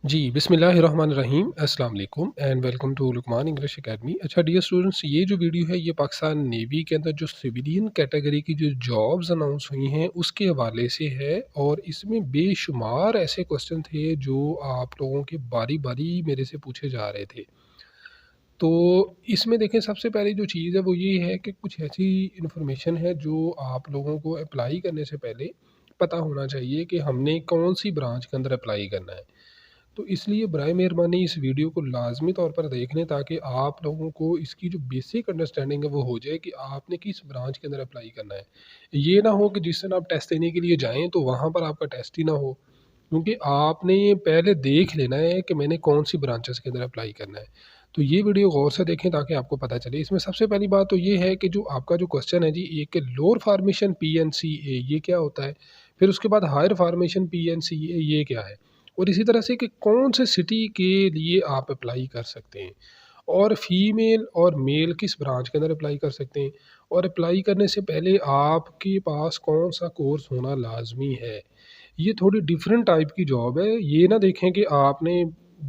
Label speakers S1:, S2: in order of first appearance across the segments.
S1: जी, बिस्मिल्लाहिर्रहमानिर्रहीम, अस्सलाम वालेकुम and welcome to Luqman English academy. अच्छा डियर स्टूडेंट्स, ये जो वीडियो है ये पाकिस्तान नेवी के अंदर जो सिविलियन कैटेगरी की जो जॉब्स अनाउंस हुई हैं उसके हवाले से है। और इसमें बेशुमार ऐसे क्वेश्चन थे जो आप लोगों के बारी-बारी मेरे से पूछे जा रहे थे। तो इसमें देखें, सबसे पहली जो चीज़ है वो ये है कि कुछ ऐसी इन्फॉर्मेशन है जो आप लोगों को अप्लाई करने से पहले पता होना चाहिए कि हमने कौन-सी ब्रांच के अंदर अप्लाई करना है। तो इसलिए बराए मेहरबानी इस वीडियो को लाज़मी तौर पर देख लें, ताकि आप लोगों को इसकी जो बेसिक अंडरस्टैंडिंग है वो हो जाए कि आपने किस ब्रांच के अंदर अप्लाई करना है। ये ना हो कि जिस दिन आप टेस्ट देने के लिए जाएँ तो वहाँ पर आपका टेस्ट ही ना हो, क्योंकि आपने पहले देख लेना है कि मैंने कौन-सी ब्रांचेज़ के अंदर अप्लाई करना है। तो ये वीडियो गौर से देखें ताकि आपको पता चले। इसमें सबसे पहली बात तो ये है कि जो आपका जो क्वेश्चन है जी, एक लोअर फार्मेशन पीएनसीए ये क्या होता है? फिर उसके बाद हायर फार्मेशन पीएनसीए ये क्या है? और इसी तरह से कि कौन से सिटी के लिए आप अप्लाई कर सकते हैं, और फीमेल और मेल किस ब्रांच के अंदर अप्लाई कर सकते हैं, और अप्लाई करने से पहले आपके पास कौन सा कोर्स होना लाजमी है। ये थोड़ी डिफरेंट टाइप की जॉब है। ये ना देखें कि आपने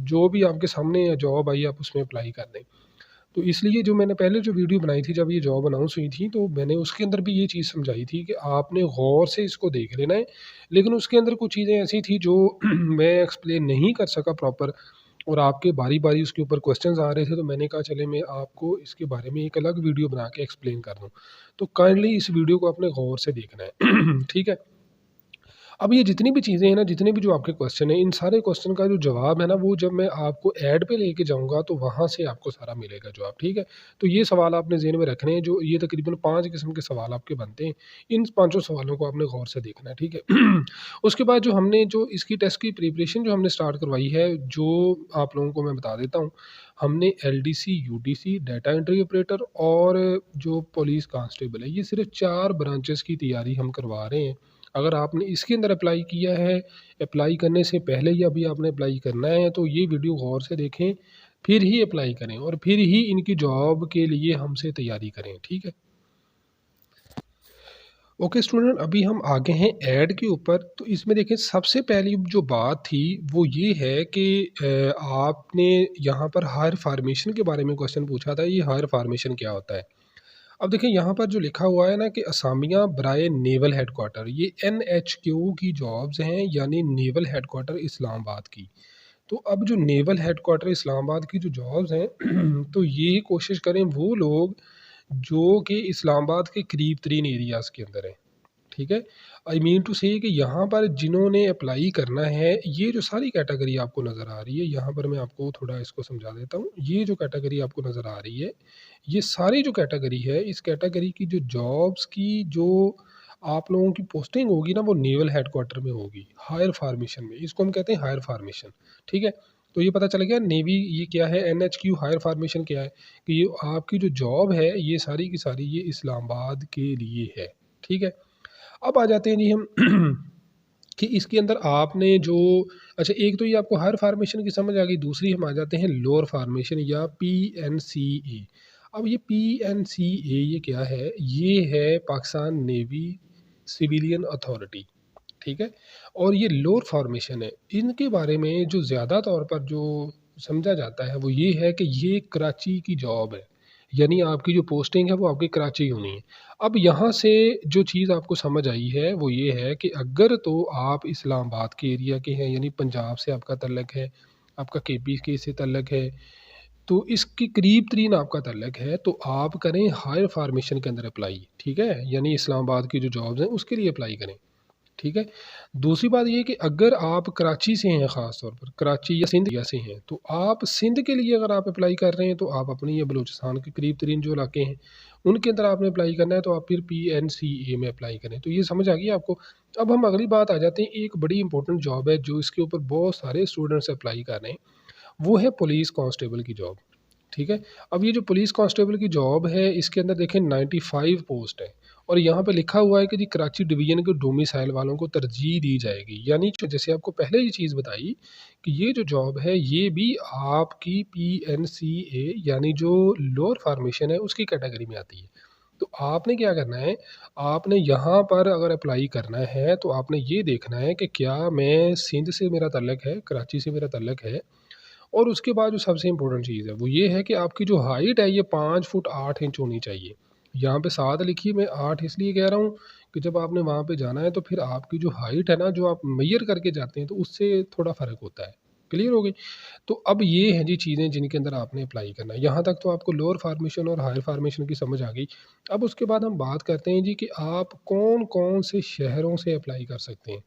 S1: जो भी आपके सामने जॉब आई आप उसमें अप्लाई कर दें। तो इसलिए जो मैंने पहले जो वीडियो बनाई थी जब ये जॉब अनाउंस हुई थी, तो मैंने उसके अंदर भी ये चीज़ समझाई थी कि आपने गौर से इसको देख लेना है। लेकिन उसके अंदर कुछ चीज़ें ऐसी थी जो मैं एक्सप्लेन नहीं कर सका प्रॉपर, और आपके बारी-बारी उसके ऊपर क्वेश्चंस आ रहे थे, तो मैंने कहा चले मैं आपको इसके बारे में एक अलग वीडियो बना के एक्सप्लेन कर दूँ। तो काइंडली इस वीडियो को आपने गौर से देखना है। ठीक है? अब ये जितनी भी चीज़ें हैं ना, जितने भी जो आपके क्वेश्चन हैं, इन सारे क्वेश्चन का जो जवाब है ना, वो जब मैं आपको ऐड पे लेके जाऊँगा, तो वहाँ से आपको सारा मिलेगा जवाब, ठीक है? तो ये सवाल आपने ज़हन में रखने हैं, जो ये तकरीबन 5 किस्म के सवाल आपके बनते हैं। इन पाँचों सवालों को आपने गौर से देखना है, ठीक है? उसके बाद जो हमने जो इसकी टेस्ट की प्रिपरेशन जो हमने स्टार्ट करवाई है, जो आप लोगों को मैं बता देता हूँ। हमने LDC, UDC, data entry operator और जो पुलिस कांस्टेबल है, ये सिर्फ़ 4 ब्रांचेज़ की तैयारी हम करवा रहे हैं। अगर आपने इसके अंदर अप्लाई किया है, अप्लाई करने से पहले या अभी आपने अप्लाई करना है, तो ये वीडियो गौर से देखें, फिर ही अप्लाई करें और फिर ही इनकी जॉब के लिए हमसे तैयारी करें, ठीक है? ओके स्टूडेंट, अभी हम आगे हैं ऐड के ऊपर। तो इसमें देखें, सबसे पहली जो बात थी वो ये है कि आपने यहाँ पर हायर फार्मेशन के बारे में क्वेश्चन पूछा था, ये हायर फार्मेशन क्या होता है? अब देखिए यहाँ पर जो लिखा हुआ है ना कि असामिया बराए नेवल हेडक्वार्टर, ये एनएचक्यू की जॉब्स हैं, यानी नेवल हेडक्वार्टर इस्लामाबाद की। तो अब जो नेवल हेडक्वार्टर इस्लामाबाद की जो जॉब्स हैं तो ये कोशिश करें वो लोग जो कि इस्लामाबाद के करीब तरीन एरियाज़ के अंदर हैं, ठीक है? आई मीन टू से कि यहाँ पर जिन्होंने अप्लाई करना है, ये जो सारी कैटेगरी आपको नज़र आ रही है, यहाँ पर मैं आपको थोड़ा इसको समझा देता हूँ। ये जो कैटेगरी आपको नज़र आ रही है, ये सारी जो कैटेगरी है, इस कैटेगरी की जो जॉब्स की जो आप लोगों की पोस्टिंग होगी ना, वो नेवल हेडक्वार्टर में होगी, हायर फार्मेशन में। इसको हम कहते हैं हायर फार्मेशन, ठीक है? तो ये पता चल गया नेवी ये क्या है, एनएचक्यू हायर फार्मेशन क्या है, कि ये आपकी जो जॉब है, ये सारी की सारी ये इस्लामाबाद के लिए है, ठीक है? अब आ जाते हैं जी हम कि इसके अंदर आपने जो अच्छा, एक तो ये आपको हायर फार्मेशन की समझ आ गई, दूसरी हम आ जाते हैं लोअर फार्मेशन या पीएनसीए। अब ये पीएनसीए ये क्या है? ये है पाकिस्तान नेवी सिविलियन अथॉरिटी, ठीक है? और ये लोअर फॉर्मेशन है। इनके बारे में जो ज़्यादा तौर पर जो समझा जाता है वो ये है कि ये कराची की जॉब है। यानी आपकी जो पोस्टिंग है वो आपकी कराची होनी है। अब यहाँ से जो चीज़ आपको समझ आई है वो ये है कि अगर तो आप इस्लामाबाद के एरिया के हैं, यानी पंजाब से आपका तल्लक है, आपका केपी के से तल्लक है, तो इसके करीब तरीन आपका तल्लक है, तो आप करें हायर फार्मेशन के अंदर अप्लाई, ठीक है? यानी इस्लामाबाद की जो जॉब्स हैं उसके लिए अप्लाई करें। ठीक है? दूसरी बात ये है कि अगर आप कराची से हैं, ख़ास तौर पर कराची या सिंध एरिया से हैं, तो आप सिंध के लिए अगर आप अप्लाई कर रहे हैं, तो आप अपनी ये बलूचिस्तान के करीब तरीन जो इलाके हैं, उनके अंदर आपने अप्लाई करना है, तो आप फिर पीएनसीए में अप्लाई करें। तो ये समझ आ गई आपको? अब हम अगली बात आ जाते हैं, एक बड़ी इंपॉर्टेंट जॉब है, जो इसके ऊपर बहुत सारे स्टूडेंट्स अप्लाई कर रहे हैं, वो है पुलिस कांस्टेबल की जॉब। ठीक है? अब ये जो पुलिस कांस्टेबल की जॉब है, इसके अंदर देखें 95 पोस्ट है, और यहाँ पे लिखा हुआ है कि जी कराची डिवीज़न के डोमिसाइल वालों को तरजीह दी जाएगी। यानी जो जैसे आपको पहले ये चीज़ बताई कि ये जो जॉब है, ये भी आपकी पीएनसीए यानी जो लोअर फॉर्मेशन है, उसकी कैटेगरी में आती है। तो आपने क्या करना है, आपने यहाँ पर अगर अप्लाई करना है तो आपने ये देखना है कि क्या मैं सिंध से मेरा तल्लक है, कराची से मेरा तल्लक है। और उसके बाद जो सबसे इम्पोर्टेंट चीज़ है वो ये है कि आपकी जो हाइट है ये 5 फुट 8 इंच होनी चाहिए। यहाँ पे 7 लिखी है, मैं 8 इसलिए कह रहा हूँ कि जब आपने वहाँ पे जाना है तो फिर आपकी जो हाइट है ना, जो आप मेज़र करके जाते हैं तो उससे थोड़ा फ़र्क होता है। क्लियर हो गई? तो अब ये हैं जी चीज़ें जिनके अंदर आपने अप्लाई करना है। यहाँ तक तो आपको लोअर फ़ॉर्मेशन और हायर फ़ॉर्मेशन की समझ आ गई। अब उसके बाद हम बात करते हैं जी कि आप कौन-कौन से शहरों से अप्लाई कर सकते हैं।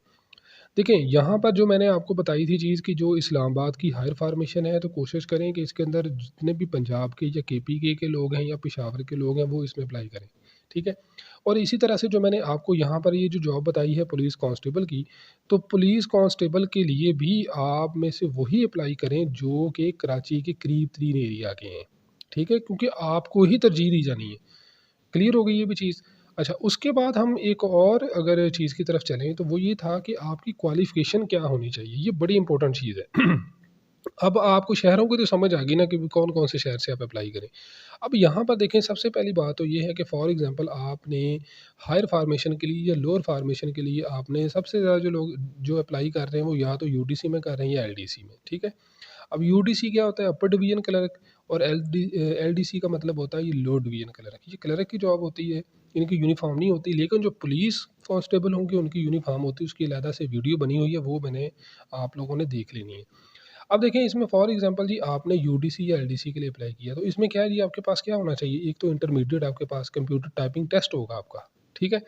S1: देखिए, यहाँ पर जो मैंने आपको बताई थी चीज़ कि जो इस्लामाबाद की हायर फ़ॉर्मेशन है, तो कोशिश करें कि इसके अंदर जितने भी पंजाब के या केपी के लोग हैं या पेशावर के लोग हैं, वो इसमें अप्लाई करें, ठीक है? और इसी तरह से जो मैंने आपको यहाँ पर ये जो जॉब बताई है पुलिस कांस्टेबल की, तो पुलिस कांस्टेबल के लिए भी आप में से वही अप्लाई करें जो कि कराची के करीब-तरीन एरिया के हैं, ठीक है? क्योंकि आपको ही तरजीह दी जानी है। क्लियर हो गई ये भी चीज़। अच्छा, उसके बाद हम एक और अगर चीज़ की तरफ चलें तो वो ये था कि आपकी क्वालिफ़िकेशन क्या होनी चाहिए, ये बड़ी इंपॉर्टेंट चीज़ है। अब आपको शहरों की तो समझ आ गई ना कि कौन-कौन से शहर से आप अप्लाई करें। अब यहाँ पर देखें, सबसे पहली बात तो ये है कि फॉर एग्ज़ाम्पल आपने हायर फ़ॉर्मेशन के लिए या लोअर फ़ॉर्मेशन के लिए आपने सबसे ज़्यादा जो लोग जो अप्लाई कर रहे हैं वो या तो यूडीसी में कर रहे हैं या एलडीसी में, ठीक है? अब यूडीसी क्या होता है, अपर डिवीज़न क्लर्क, और एलडीसी का मतलब होता है ये लो डिवीज़न क्लर्क। ये क्लर्क की जॉब होती है, इनकी यूनिफ़ॉर्म नहीं होती, लेकिन जो पुलिस कांस्टेबल होंगे उनकी यूनिफ़ॉर्म होती है, उसकी अलहदा से वीडियो बनी हुई है, वो मैंने आप लोगों ने देख लेनी है। अब देखें, इसमें फॉर एग्ज़ाम्पल जी आपने यूडीसी या एलडीसी के लिए अप्लाई किया, तो इसमें क्या है जी, आपके पास क्या होना चाहिए, एक तो इंटरमीडिएट आपके पास कंप्यूटर टाइपिंग टेस्ट होगा आपका, ठीक है?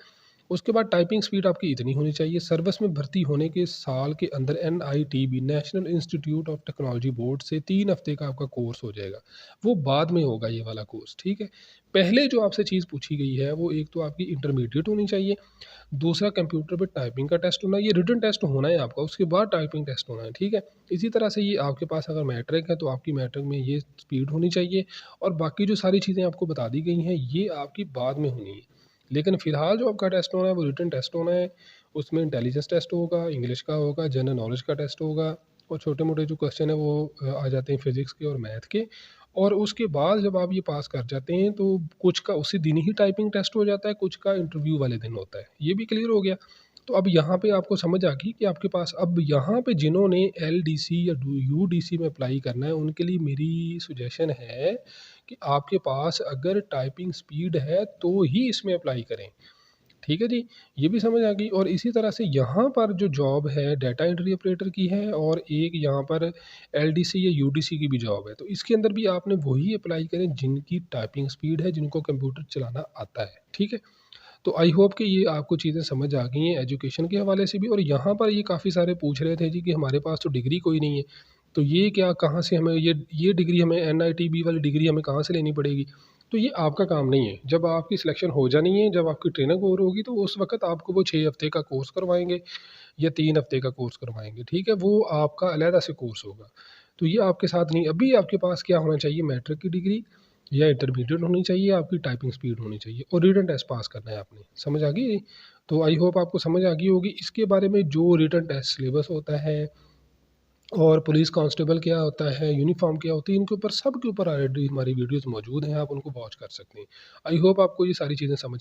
S1: उसके बाद टाइपिंग स्पीड आपकी इतनी होनी चाहिए। सर्विस में भर्ती होने के साल के अंदर NITB national institute of technology board से 3 हफ्ते का आपका कोर्स हो जाएगा। वो बाद में होगा ये वाला कोर्स, ठीक है? पहले जो आपसे चीज़ पूछी गई है वो एक तो आपकी इंटरमीडिएट होनी चाहिए, दूसरा कंप्यूटर पे टाइपिंग का टेस्ट होना है, ये रिटन टेस्ट होना है आपका, उसके बाद टाइपिंग टेस्ट होना है, ठीक है? इसी तरह से ये आपके पास अगर मैट्रिक है तो आपकी मैट्रिक में ये स्पीड होनी चाहिए, और बाकी जो सारी चीज़ें आपको बता दी गई हैं ये आपकी बाद में होनी है। लेकिन फ़िलहाल जो आपका टेस्ट होना है वो रिटन टेस्ट होना है, उसमें इंटेलिजेंस टेस्ट होगा, इंग्लिश का होगा, जनरल नॉलेज का टेस्ट होगा, और छोटे-मोटे जो क्वेश्चन हैं वो आ जाते हैं फिज़िक्स के और मैथ के। और उसके बाद जब आप ये पास कर जाते हैं तो कुछ का उसी दिन ही टाइपिंग टेस्ट हो जाता है, कुछ का इंटरव्यू वाले दिन होता है। ये भी क्लियर हो गया। तो अब यहाँ पे आपको समझ आ गई कि आपके पास अब यहाँ पे जिन्होंने एलडीसी या यूडीसी में अप्लाई करना है उनके लिए मेरी सजेशन है कि आपके पास अगर टाइपिंग स्पीड है तो ही इसमें अप्लाई करें। ठीक है जी, ये भी समझ आ गई। और इसी तरह से यहाँ पर जो जॉब है डाटा एंट्री ऑपरेटर की है, और एक यहाँ पर एलडीसी या यूडीसी की भी जॉब है। तो इसके अंदर भी आपने वही अप्लाई करें जिनकी टाइपिंग स्पीड है, जिनको कंप्यूटर चलाना आता है। ठीक है? तो आई होप कि ये आपको चीज़ें समझ आ गई हैं एजुकेशन के हवाले से भी। और यहाँ पर ये काफ़ी सारे पूछ रहे थे जी कि हमारे पास तो डिग्री कोई नहीं है, तो ये क्या, कहाँ से हमें ये डिग्री, हमें एनआईटीबी वाली डिग्री हमें कहाँ से लेनी पड़ेगी? तो ये आपका काम नहीं है। जब आपकी सिलेक्शन हो जानी है, जब आपकी ट्रेनिंग हो रही होगी, तो उस वक़्त आपको वो 6 हफ़्ते का कोर्स करवाएँगे या 3 हफ़्ते का कोर्स करवाएँगे, ठीक है? वो आपका अलहदा से कोर्स होगा। तो ये आपके साथ नहीं, अभी आपके पास क्या होना चाहिए, मैट्रिक की डिग्री या इंटरमीडिएट होनी चाहिए, आपकी टाइपिंग स्पीड होनी चाहिए, और रिटन टेस्ट पास करना है आपने। समझ आ गई? तो आई होप आपको समझ आ गई होगी। इसके बारे में जो रिटन टेस्ट सिलेबस होता है, और पुलिस कांस्टेबल क्या होता है, यूनिफ़ॉर्म क्या होती है, इनके ऊपर सब के ऊपर ऑलरेडी हमारी वीडियोज़ मौजूद हैं, आप उनको वॉच कर सकते हैं। आई होप आपको ये सारी चीज़ें समझ